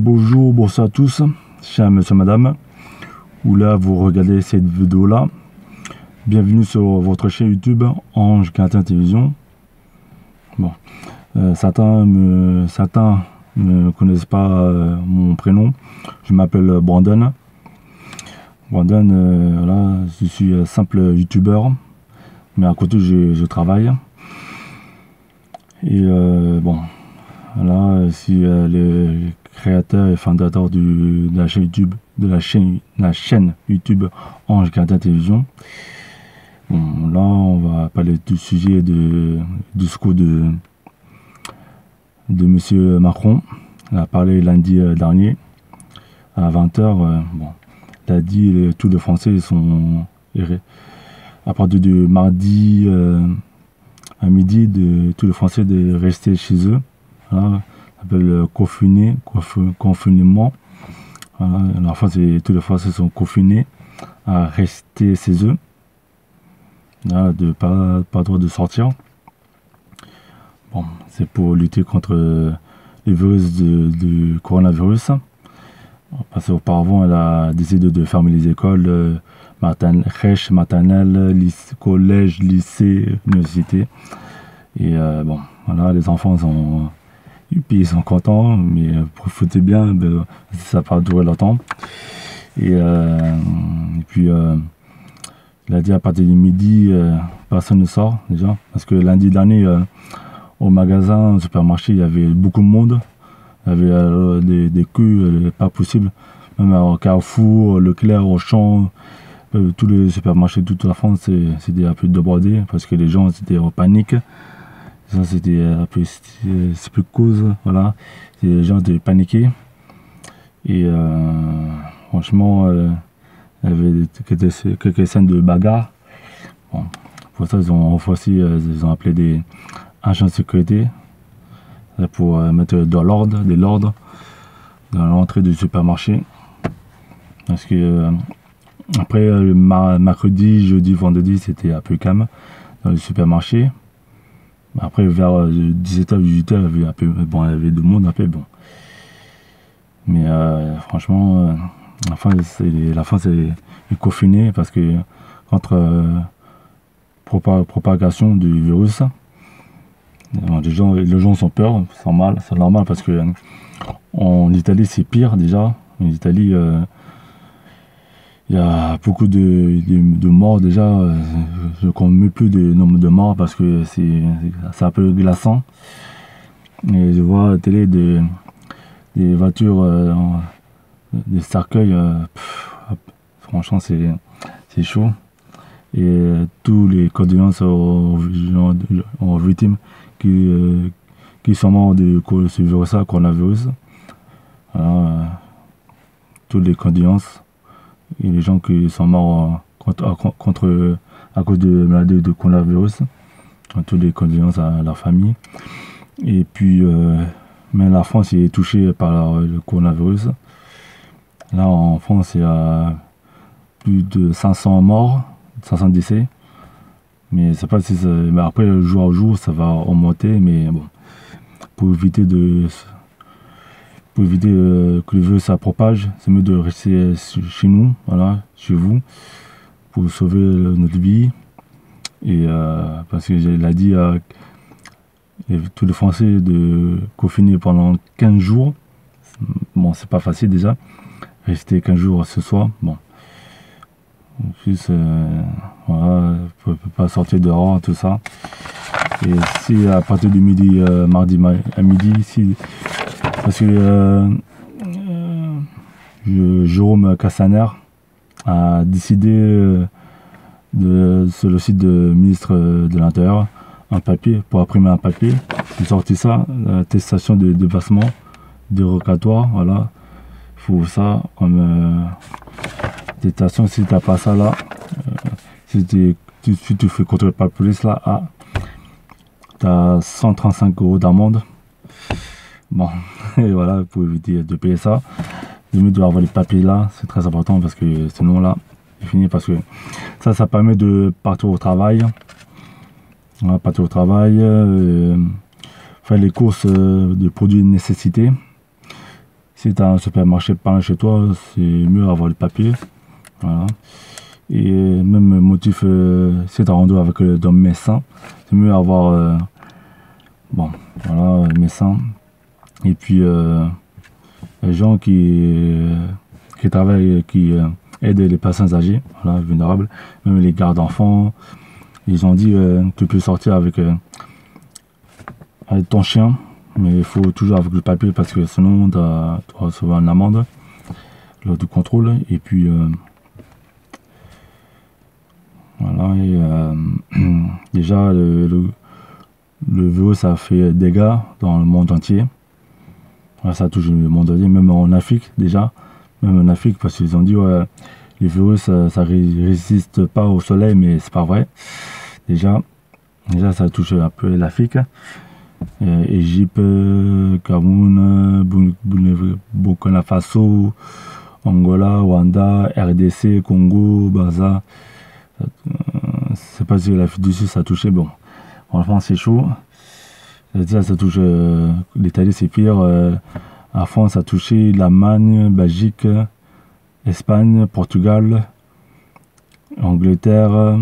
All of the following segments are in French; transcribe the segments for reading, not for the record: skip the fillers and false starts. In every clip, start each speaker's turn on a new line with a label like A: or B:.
A: Bonjour, bonsoir à tous, chers monsieur, madame, ou là vous regardez cette vidéo là. Bienvenue sur votre chaîne YouTube Ange Gardien Télévision. Bon, certains ne connaissent pas mon prénom. Je m'appelle Brandon. Voilà, je suis simple youtubeur, mais à côté je travaille. Et bon, voilà, si le créateur et fondateur de la chaîne YouTube, la chaîne YouTube Ange Gardien Télévision. Bon, là, on va parler du sujet du discours de monsieur Macron. Il a parlé lundi dernier à 20h. Bon, il a dit tous les Français sont à partir de mardi à midi, tous les Français de rester chez eux. Voilà, ça s'appelle confinement. Voilà, la France, tous les Français sont confinés à rester chez eux. Voilà, de pas droit de sortir. Bon, c'est pour lutter contre le virus du coronavirus. Parce qu'auparavant, elle a décidé de fermer les écoles, crèches, maternelles, collèges, lycées, universités. Et bon, voilà, les enfants ils sont contents, mais profitez bien, ça va pas durer longtemps. Et puis, il a dit à partir du midi, personne ne sort déjà. Parce que lundi dernier, au magasin, au supermarché, il y avait beaucoup de monde. Il y avait des queues pas possibles. Même au Carrefour, Leclerc, Auchan, tous les supermarchés de toute la France, c'était un peu débordé parce que les gens étaient en panique. Ça, c'était un peu cause, voilà. Les gens étaient paniqués. Et franchement, il y avait quelques scènes de bagarre. Bon, pour ça, ils ont appelé des agents de sécurité pour mettre de l'ordre dans l'entrée du supermarché. Parce que après, mercredi, jeudi, vendredi, c'était un peu calme dans le supermarché. Après, vers 17h, 18h, il y avait de monde un peu, bon. Mais franchement, la France est confinée parce que contre propagation du virus, les gens sont peur, c'est normal parce que en Italie c'est pire déjà. En Italie, il y a beaucoup de morts déjà. Je ne compte même plus le nombre de morts parce que c'est un peu glaçant. Et je vois à la télé des voitures, des cercueils. Franchement, c'est chaud. Et tous les condoléances aux victimes qui sont morts de ce virus-là, coronavirus. Toutes les condoléances. Et les gens qui sont morts à cause de la maladie de coronavirus. Toutes les condoléances à leur famille. Et puis, mais la France est touchée par le coronavirus. Là, en France, il y a plus de 500 morts, 500 décès. Mais c'est pas si mais après, jour à jour, ça va augmenter. Mais bon, pour éviter que le virus ça propage, c'est mieux de rester chez nous, voilà, chez vous, pour sauver notre vie. Et parce qu'il a dit à tous les Français de confiner pendant 15 jours. Bon, c'est pas facile déjà. Rester 15 jours ce soir. Bon. En plus, voilà, on peut pas sortir dehors, tout ça. Et si à partir du midi, mardi à midi, parce que Jérôme Castaner a décidé sur le site du ministre de l'Intérieur, pour imprimer un papier. Il sortit ça, l'attestation de déplacement dérogatoire, voilà. Il faut ça comme attestation. Si tu n'as pas ça là, si tu fais contrôler par la police là, tu as 135 € d'amende. Bon, et voilà, pour éviter de payer ça. Le mieux de avoir les papiers là, c'est très important parce que sinon là, c'est fini parce que ça permet de partir au travail. Voilà, partir au travail, faire les courses de produits de nécessité. Si tu as un supermarché pas loin chez toi, c'est mieux avoir le papier. Voilà. Et même motif, si tu as rendez-vous avec le médecin, c'est mieux avoir bon, voilà, médecin. Et puis les gens qui travaillent, qui aident les personnes âgées, voilà, vulnérables, même les gardes d'enfants. Ils ont dit tu peux sortir avec ton chien, mais il faut toujours avec le papier parce que sinon tu vas recevoir une amende lors du contrôle. Et puis voilà, et déjà le virus ça fait des dégâts dans le monde entier. Voilà, ça touche le monde entier, même en Afrique déjà, même en Afrique parce qu'ils ont dit ouais, les virus ça résiste pas au soleil, mais c'est pas vrai. Déjà ça touche un peu l'Afrique. Égypte, Cameroun, Burkina Faso, Angola, Rwanda, RDC, Congo, Baza. C'est pas si l'Afrique du Sud ça a touché. Bon, franchement c'est chaud. Ça touche l'Italie, c'est pire. La France a touché l'Allemagne, Belgique, Espagne, Portugal, Angleterre,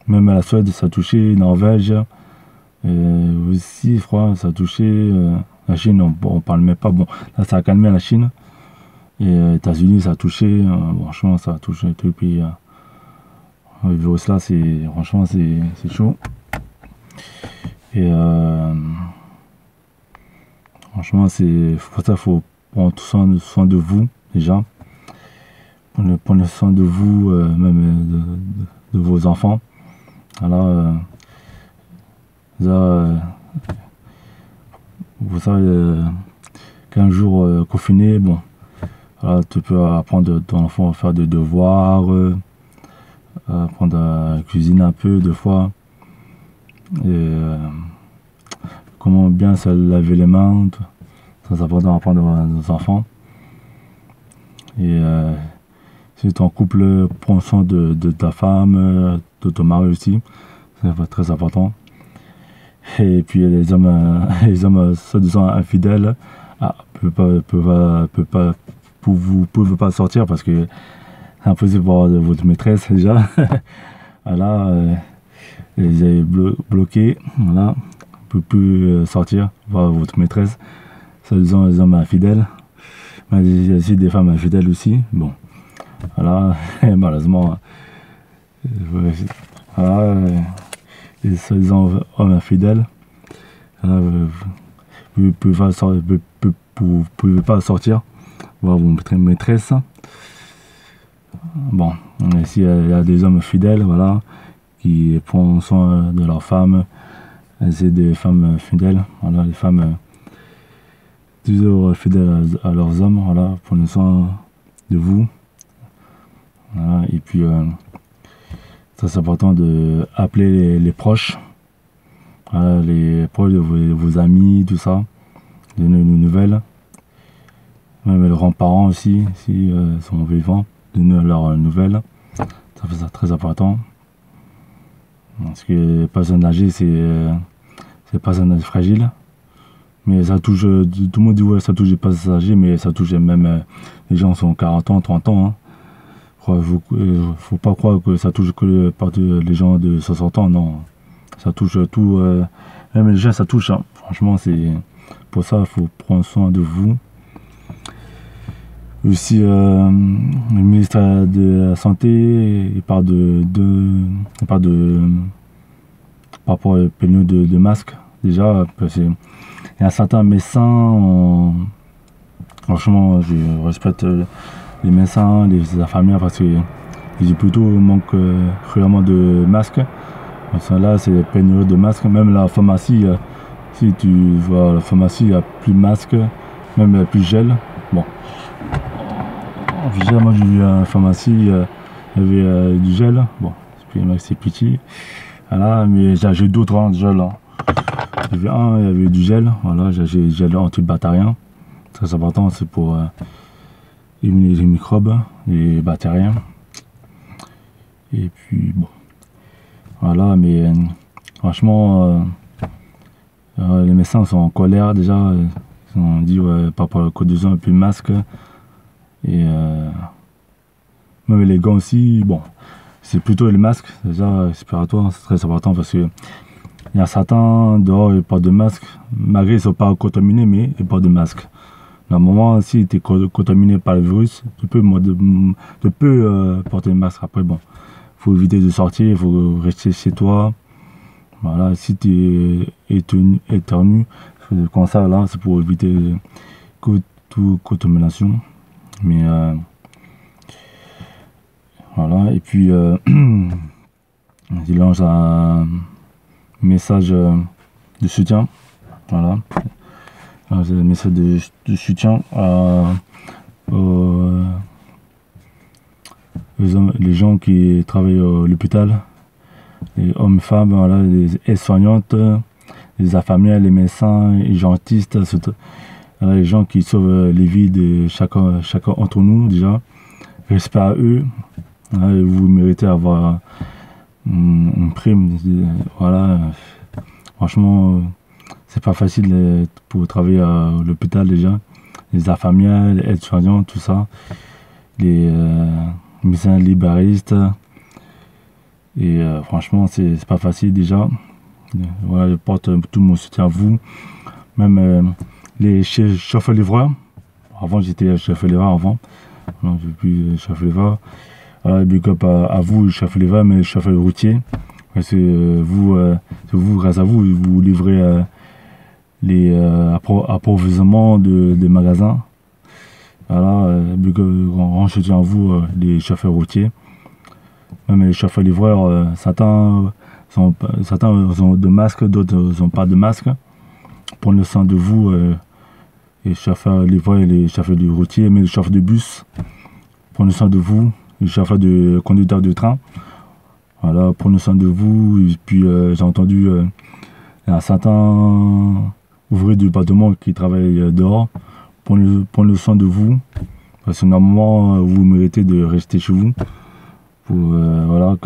A: même la Suède ça a touché, Norvège. Aussi, je crois, ça a touché la Chine, on parle même pas. Bon, là, ça a calmé la Chine. Et les États-Unis, ça a touché. Franchement, ça a touché tous les pays. Le virus là, franchement, c'est chaud. Et franchement, pour ça, il faut prendre soin de vous, déjà. Prenez soin de vous, même de vos enfants. Alors, vous savez, 15 jours confiné, bon, voilà, tu peux apprendre ton enfant à faire des devoirs, apprendre à cuisiner un peu, des fois, et comment bien se laver les mains, c'est important à apprendre à nos enfants. Et si tu es en couple, prends soin de ta femme, de ton mari aussi, c'est très important. Et puis les hommes soi-disant infidèles, vous pouvez pas sortir parce que c'est impossible pour votre maîtresse déjà. Voilà, les avez bloqués, voilà, vous pouvez plus sortir voir votre maîtresse, soi-disant les hommes infidèles. Mais il y a aussi des femmes infidèles aussi. Bon, voilà, malheureusement, voilà. Les soi-disant hommes infidèles, vous ne pouvez pas sortir voir votre maîtresse. Bon, ici il y a des hommes fidèles, voilà, qui prennent soin de leurs femmes. C'est des femmes fidèles, voilà, les femmes toujours fidèles à leurs hommes, voilà, prenez soin de vous. Voilà, et puis ça c'est important de appeler les proches, voilà, les proches de vos amis, tout ça, donner une nouvelle. Même les grands-parents aussi, si sont vivants, donner leurs nouvelles. Ça c'est très important. Parce que les personnes âgées, c'est des personnes fragiles. Mais ça touche, tout le monde dit ouais, ça touche les personnes âgées, mais ça touche même les gens qui ont 40 ans, 30 ans. Hein. Faut pas croire que ça touche que les gens de 60 ans, non. Ça touche tout, même les gens ça touche. Hein. Franchement, c'est pour ça il faut prendre soin de vous. Aussi, le ministre de la Santé, il parle par rapport aux pénuries de masques, déjà, parce qu'il y a certains médecins, franchement, je respecte les médecins, les infirmières, parce qu'ils disent plutôt qu'il manque cruellement de masques. Là, c'est pénurie de masques. Même la pharmacie, si tu vois la pharmacie, il n'y a plus de masques, même il n'y a plus de gel. Bon. Déjà, moi j'ai vu à la pharmacie, il y avait du gel, bon, c'est petit, voilà, mais j'ai d'autres gel. Hein. J'ai vu un, il y avait du gel, voilà, j'ai du gel antibactérien, très important, c'est pour éliminer les microbes, les bactériens. Et puis bon, voilà, mais franchement, les médecins sont en colère déjà, On dit, ouais, par rapport à la Côte d'Ivoire, et puis le masque. Et même les gants aussi, bon, c'est plutôt le masque, déjà, respiratoire, c'est très important parce que il y a certains dehors, ils portent de masque, malgré qu'ils ne sont pas contaminés, mais ils portent de masque. À un moment, si tu es contaminé par le virus, tu peux porter le masque. Après, bon, il faut éviter de sortir, il faut rester chez toi. Voilà, si tu es éternu, comme ça, là, c'est pour éviter toute contamination. Mais voilà, et puis il lance un message de soutien. Voilà, un message de soutien les gens qui travaillent à l'hôpital, les hommes, femmes, voilà, les aides-soignantes, les infirmières, les médecins, les dentistes, les gens qui sauvent les vies de chacun entre nous déjà. Respect à eux. Voilà, vous méritez avoir une prime. Voilà. Franchement, c'est pas facile pour travailler à l'hôpital déjà. Les infirmières, les aides-soignants, tout ça. Les médecins libéralistes. Et franchement, c'est pas facile déjà. Voilà, je porte tout mon soutien à vous. Même les chauffeurs-livreurs. Avant, j'étais chauffeur-livreur avant. Non, je ne suis plus chauffeur-livreur. Big up à vous, chauffeur-livreur, mais chauffeur routier. Parce que vous, grâce à vous, vous livrez les approvisionnements des magasins. Voilà, big up, grand soutien à vous, les chauffeurs routiers. Même les chauffeurs-livreurs, certains ont de masques, d'autres n'ont pas de masque. Prenez soin de vous, les chauffeurs-livreurs et les chauffeurs de routier, mais les chauffeurs de bus, prenez soin de vous, les chauffeurs de conducteurs de train. Voilà, prenez soin de vous. Et puis j'ai entendu il y a certains ouvriers du bâtiment qui travaillent dehors. Prenez soin de vous, parce que normalement vous méritez de rester chez vous pour voilà,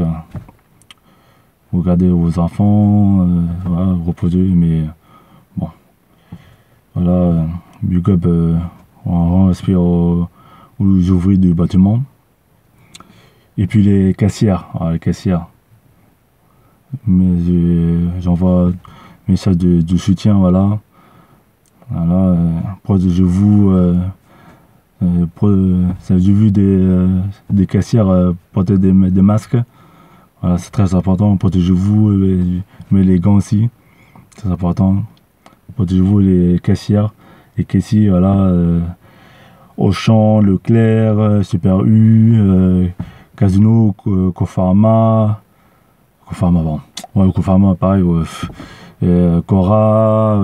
A: vous gardez vos enfants, voilà, reposer. Mais bon, voilà, big up, on respire aux ouvriers du bâtiment. Et puis les caissières, les caissières. Mais j'envoie un message de soutien, voilà. Voilà, protégez-vous. J'ai vu des caissières porter des masques. Voilà, c'est très important. Protégez-vous, mais les gants aussi, c'est important. Protégez-vous, les caissières, les caissiers, voilà. Auchan, Leclerc, Super U, Casino, Cofarma, bon. Ouais, Cofarma, pareil, ouais. Cora,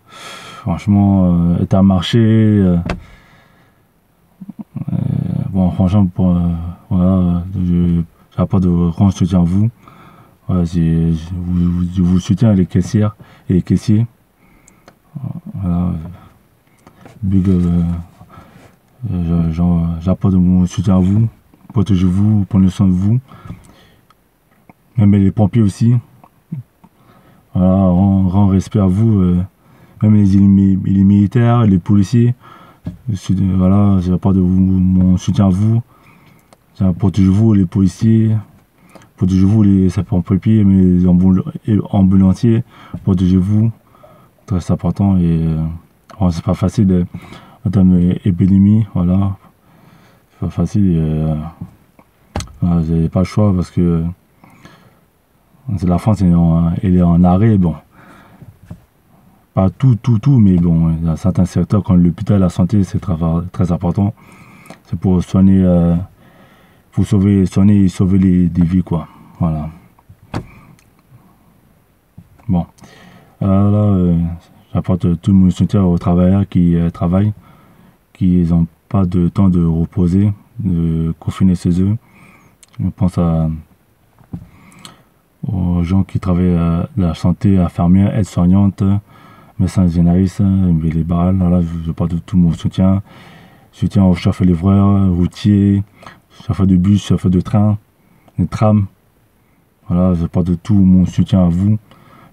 A: franchement, Intermarché, bon, franchement, voilà, j'apporte de grand soutien à vous. Voilà, je vous soutiens, les caissières et les caissiers. Voilà, big j'apporte mon soutien à vous. Protégez-vous, prenez soin de vous. Même les pompiers aussi. Voilà, rend respect à vous. Même les militaires, les policiers. Voilà, j'apporte mon soutien à vous. Protégez-vous, les policiers. Protégez-vous, les sapeurs-pompiers, mais les ambulanciers. Protégez-vous. Très important. Et c'est pas facile en termes d'épidémie. Voilà. C'est pas facile. Voilà, vous n'avez pas le choix parce que la France elle est en arrêt. Bon, pas tout, mais bon, il y a certains secteurs comme l'hôpital, la santé, c'est très important. C'est pour soigner, pour soigner et sauver des vies, quoi. Voilà. Bon, là, j'apporte tout mon soutien aux travailleurs qui travaillent, qui n'ont pas de temps de reposer, de confiner chez eux. Je pense aux gens qui travaillent à la santé, infirmières, aides-soignantes, médecins généralistes, libérales. Voilà, je porte tout mon soutien. Soutien aux chauffeurs-livreurs, routiers, chauffeurs de bus, chauffeurs de train, les trams. Voilà, je porte tout mon soutien à vous.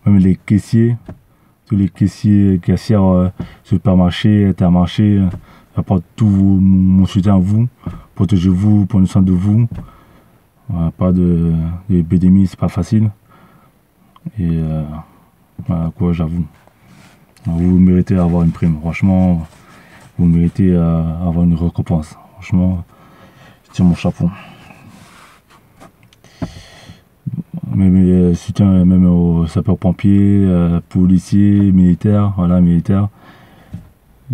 A: Même les caissiers, tous les caissiers, caissières, supermarchés, intermarchés. J'apporte tout mon soutien à vous. Protégez-vous, prenez soin de vous. Pas d'épidémie, c'est pas facile. Et voilà quoi, j'avoue. Vous méritez avoir une prime. Franchement, vous méritez avoir une récompense. Franchement, je tire mon chapeau. Mes soutiens même aux sapeurs-pompiers, policiers, militaires, voilà, militaires.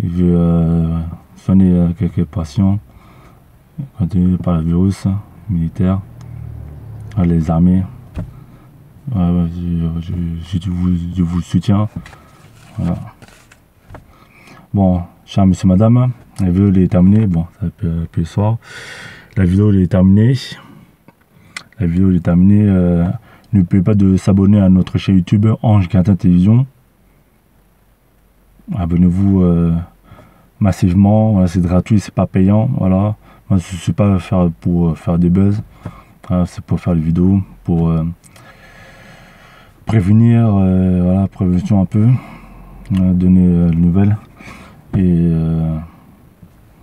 A: Il veut soigner quelques patients contaminés par le virus, militaires, les armées. Je vous soutiens. Voilà. Bon, cher monsieur, madame, la vidéo est terminée. Bon, ça peut le soir. La vidéo est terminée. La vidéo est terminée. N'oubliez pas de s'abonner à notre chaîne YouTube Ange Gardien Télévision. Abonnez-vous massivement. Voilà, c'est gratuit, c'est pas payant. Voilà. Moi, je ne suis pas pour faire des buzz. Voilà, c'est pour faire des vidéos, pour prévenir, voilà, prévention un peu, donner des nouvelles. Et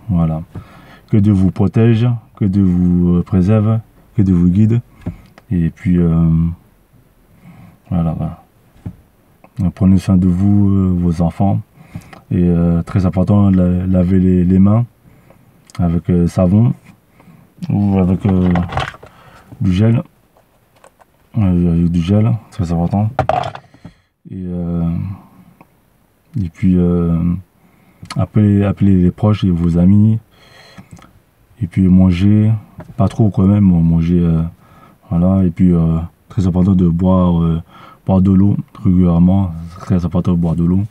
A: voilà. Que Dieu vous protège, que Dieu vous préserve, que Dieu vous guide. Et puis voilà. Prenez soin de vous, vos enfants. Et très important, laver les mains avec savon ou avec du gel. Avec du gel, très important. Et puis appelez les proches et vos amis. Et puis manger, pas trop quand même, manger, voilà. Et puis très important de boire de l'eau régulièrement. C'est très important de boire de l'eau.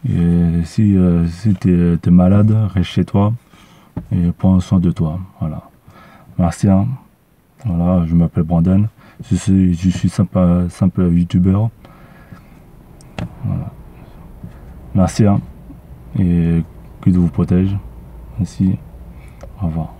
A: Et si tu es malade, reste chez toi et prends soin de toi. Voilà. Merci. Hein. Voilà, je m'appelle Brandon. Je suis simple youtubeur. Voilà. Merci. Hein. Et que Dieu vous protège. Merci. Au revoir.